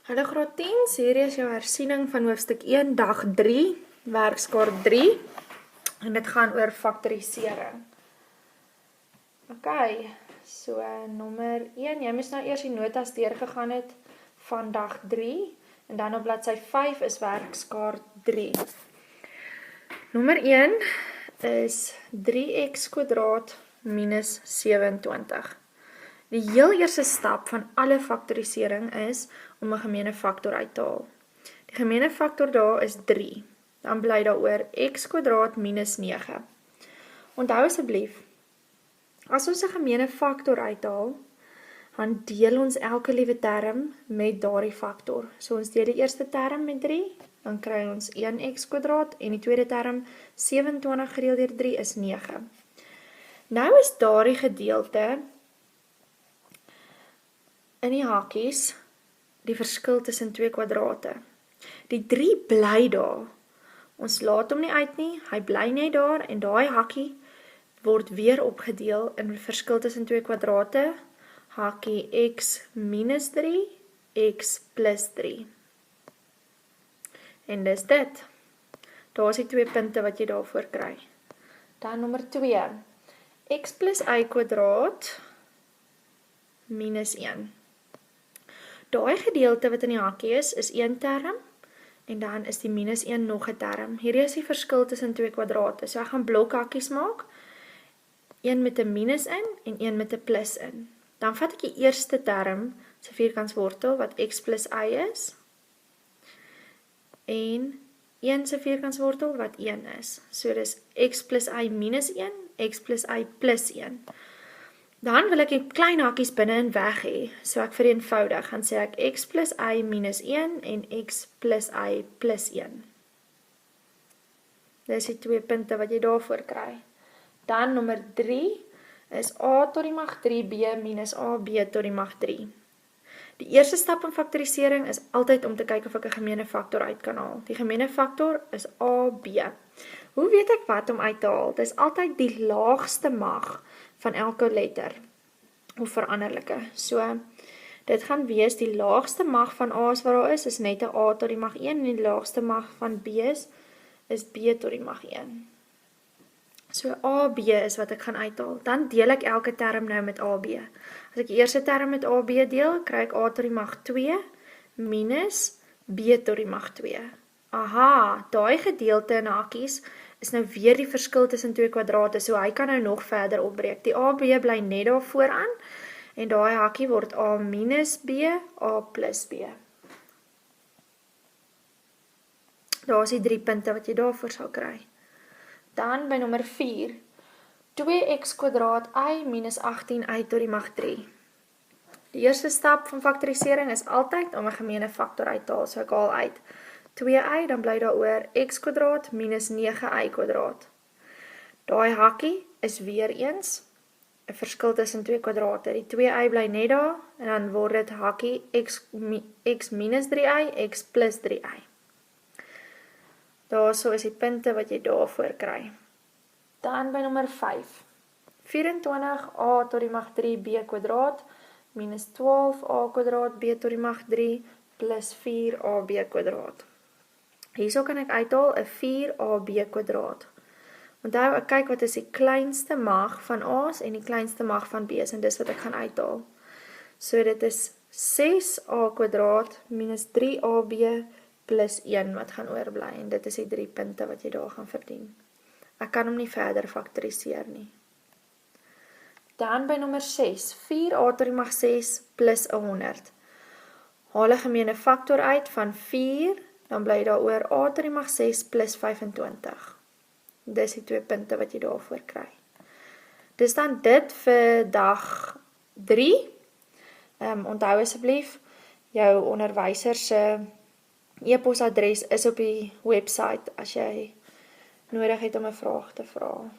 Hallo graad 10, hierdie is jou hersiening van hoofstuk 1, dag 3, werkskaart 3, en dit gaan oor faktorisering. Ok, so nommer 1, jy moes nou eers die notas deurgegaan het van dag 3, en dan op bladsy 5 is werkskaart 3. Nommer 1 is 3x² minus 27. Die heel eerste stap van alle faktorisering is om 'n gemeene faktor uit te haal. Die gemeene faktor daar is 3. Dan bly daar oor x² minus 9. Onthou asseblief, as ons 'n gemeene faktor uithaal, dan deel ons elke liewe term met daardie faktor. So ons deel die eerste term met 3, dan kry ons 1x² en die tweede term 27 gedeel deur 3 is 9. Nou is daardie gedeelte in die hakies die verskil tussen twee kwadrate. Die 3 bly daar. Ons laat hom nie uit nie, hy bly net daar en daai hakkie word weer opgedeel in verskil tussen twee kwadrate, hakkie x minus 3, x plus 3. En dis dit. Daar is die 2 punte wat jy daarvoor kry. Dan nommer 2, x plus y² minus 1. Daai gedeelte wat in die hakkie is 1 term, en dan is die minus 1 nog 'n term. Hierdie is die verskil tussen twee kwadrate. So ek gaan blokhakkies maak, 1 met 'n minus in, en 1 met 'n plus in. Dan vat ek die eerste term, se vierkantswortel, wat x plus y is, en 1 se vierkantswortel, wat 1 is. So dis x plus y minus 1, x plus y plus 1. Dan wil ek die klein hakkies binne-in weg hê, so ek vereenvoudig, gaan sê ek x plus y minus 1 en x plus y plus 1. Dis die 2 punte wat jy daarvoor kry. Dan nommer 3 is a tot die mag 3b minus ab tot die mag 3. Die eerste stap in faktorisering is altyd om te kyk of ek 'n gemeene faktor uit kan haal. Die gemeene faktor is ab. Hoe weet ek wat om uit te haal? Dit is altyd die laagste mag van elke letter, of veranderlike. So, dit gaan wees, die laagste mag van A's wat daar is net 'n A tot die mag 1, en die laagste mag van B's is B tot die mag 1. So, AB is wat ek gaan uithaal. Dan deel ek elke term nou met AB. As ek die eerste term met AB deel, kry ek A tot die mag 2, minus B tot die mag 2. Aha, daai gedeelte in hakkies is nou weer die verskil tussen twee kwadrate, so hy kan nou nog verder opbreek. Die AB bly net daar vooraan, en daai hakkie word A minus B, A plus B. Daar is die 3 punte wat jy daarvoor sal kry. Dan by nommer 4, 2x² y minus 18y tot die mag 3. Die eerste stap van faktorisering is altyd om 'n gemeene faktor uit te haal, so ek haal uit 2y, dan bly daar oor x² minus 9y². Daai hakkie is weer eens 'n verskil tussen twee kwadrate. Die 2y bly net daar, en dan word dit hakkie x minus 3y, x plus 3y. Daarso is die punte wat jy daarvoor kry. Dan by nommer 5. 24a tot die mag 3b² minus 12a² b tot die mag 3 plus 4ab². Hierso kan ek uithaal 'n 4ab². Onthou, ek kyk wat is die kleinste mag van A's en die kleinste mag van B's, en dis wat ek gaan uithaal. So dit is 6a² minus 3ab plus 1 wat gaan oorbly, en dit is die 3 punte wat jy daar gaan verdien. Ek kan hom nie verder faktoriseer nie. Dan by nommer 6, 4a tot die mag 6 plus 100. Haal 'n gemeene faktor uit van 4, dan bly daar oor a tot die mag 6 plus 25. Dis die 2 punte wat jy daarvoor kry. Dis dan dit vir dag 3. Onthou asseblief, jou onderwyser se e-posadres is op die website as jy nodig het om 'n vraag te vra.